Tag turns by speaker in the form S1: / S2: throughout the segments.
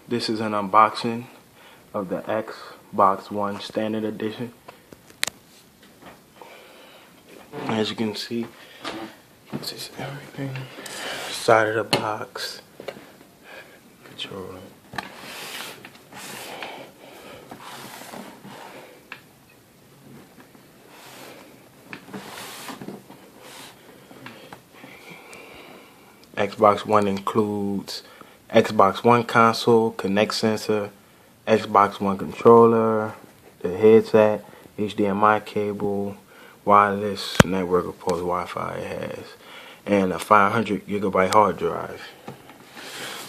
S1: This is an unboxing of the Xbox One Standard Edition. As you can see, this is everything. Side of the box. Controller. Xbox One includes Xbox One console, Connect sensor, Xbox One controller, the headset, HDMI cable, wireless network, of course Wi-Fi it has, and a 500 gigabyte hard drive.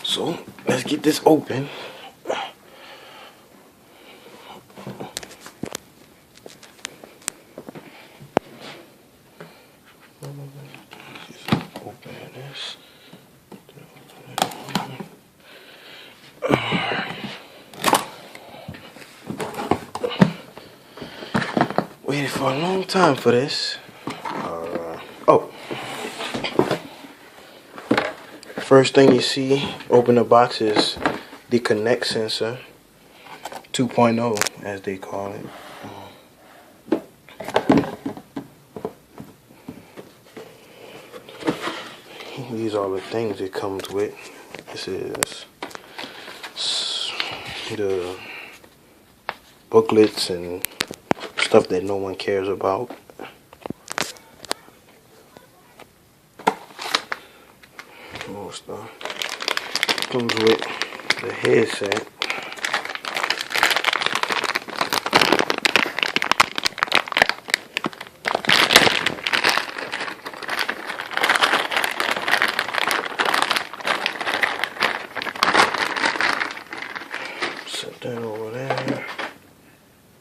S1: So let's get this open. Just open this. Waited for a long time for this. First thing you see, open the box, is the Connect sensor 2.0, as they call it. These are the things it comes with. This is the booklets and stuff that no one cares about. More stuff. Comes with the headset. Set that over there.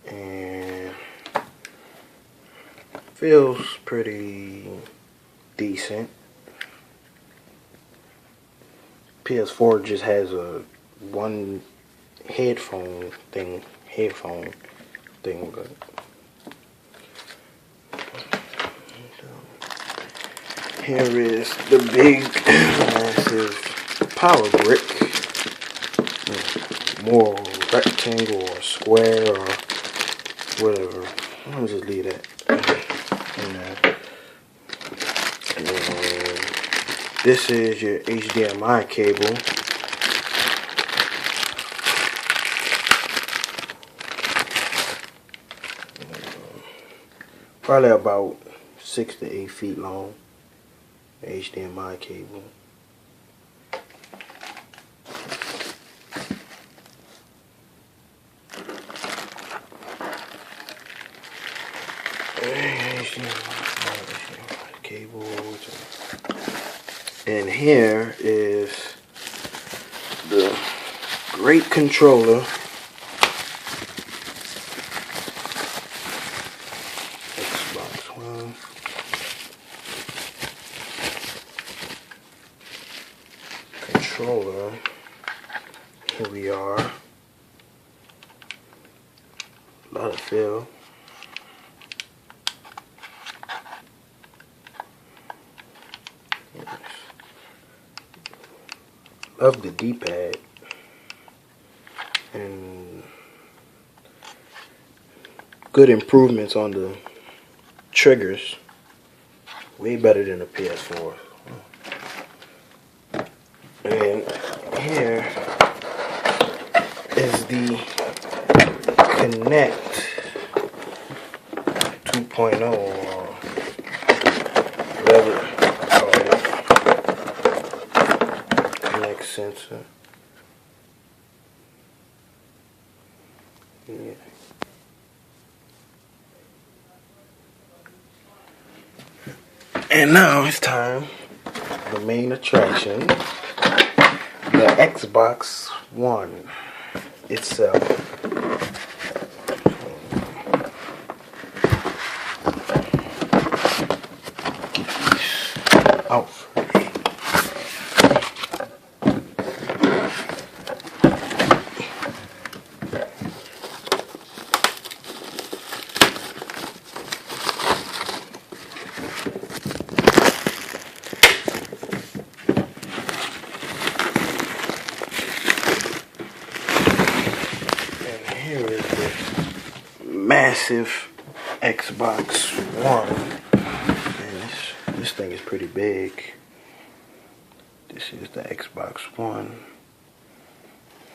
S1: And feels pretty decent. PS4 just has a one headphone thing, but here is the big massive power brick. More rectangle or square or whatever. Let me just leave that in there. This is your HDMI cable. Probably about 6 to 8 feet long. HDMI cable. HDMI cables. And here is the great controller. Xbox One. Controller. Here we are. A lot of feel. Love the D-pad, and good improvements on the triggers, way better than the PS4. And here is the Connect 2.0 or whatever. Sensor. Yeah. And now it's time for the main attraction, the Xbox One itself. Out first. massive Xbox One. And this thing is pretty big. This is the Xbox One.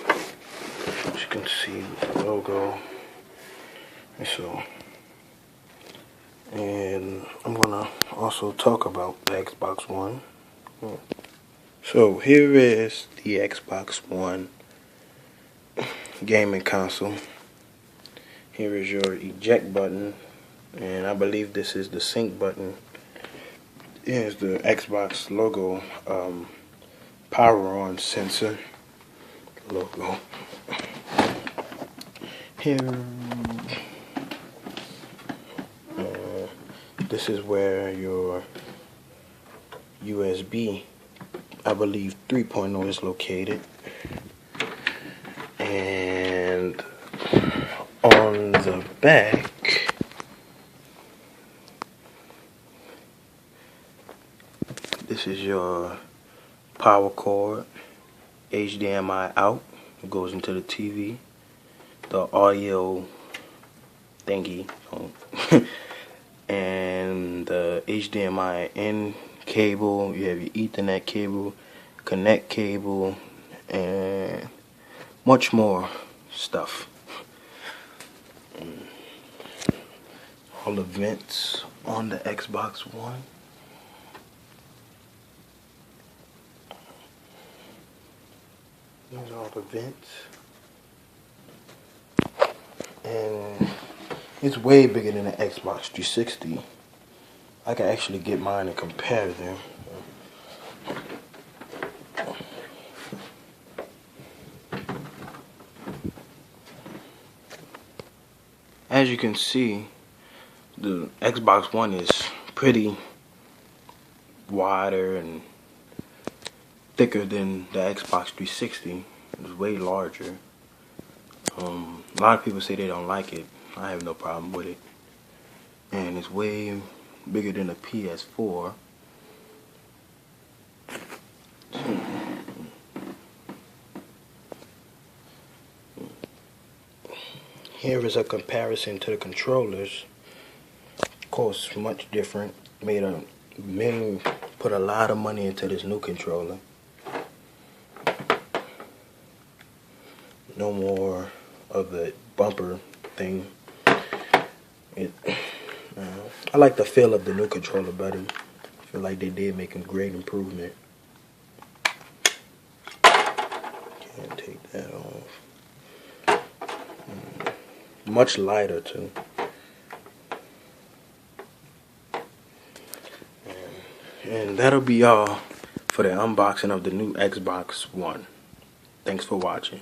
S1: As you can see with the logo. And I'm gonna also talk about the Xbox One. So here is the Xbox One gaming console. Here is your eject button, and I believe this is the sync button. Here's the Xbox logo, power on sensor logo. Here, this is where your USB, I believe 3.0 is located. And on the back, this is your power cord, HDMI out, it goes into the TV, the audio thingy, and the HDMI in cable. You have your Ethernet cable, connect cable, and much more stuff. All the vents on the Xbox One. These are all the vents. And it's way bigger than the Xbox 360. I can actually get mine and compare them. As you can see, the Xbox One is pretty wider and thicker than the Xbox 360. It's way larger. A lot of people say they don't like it. I have no problem with it. And it's way bigger than the PS4. Here is a comparison to the controllers. Of course, much different. Men put a lot of money into this new controller. No more of the bumper thing. I like the feel of the new controller better. I feel like they did make a great improvement. Can't take that off. Much lighter too. And that'll be all for the unboxing of the new Xbox One. Thanks for watching.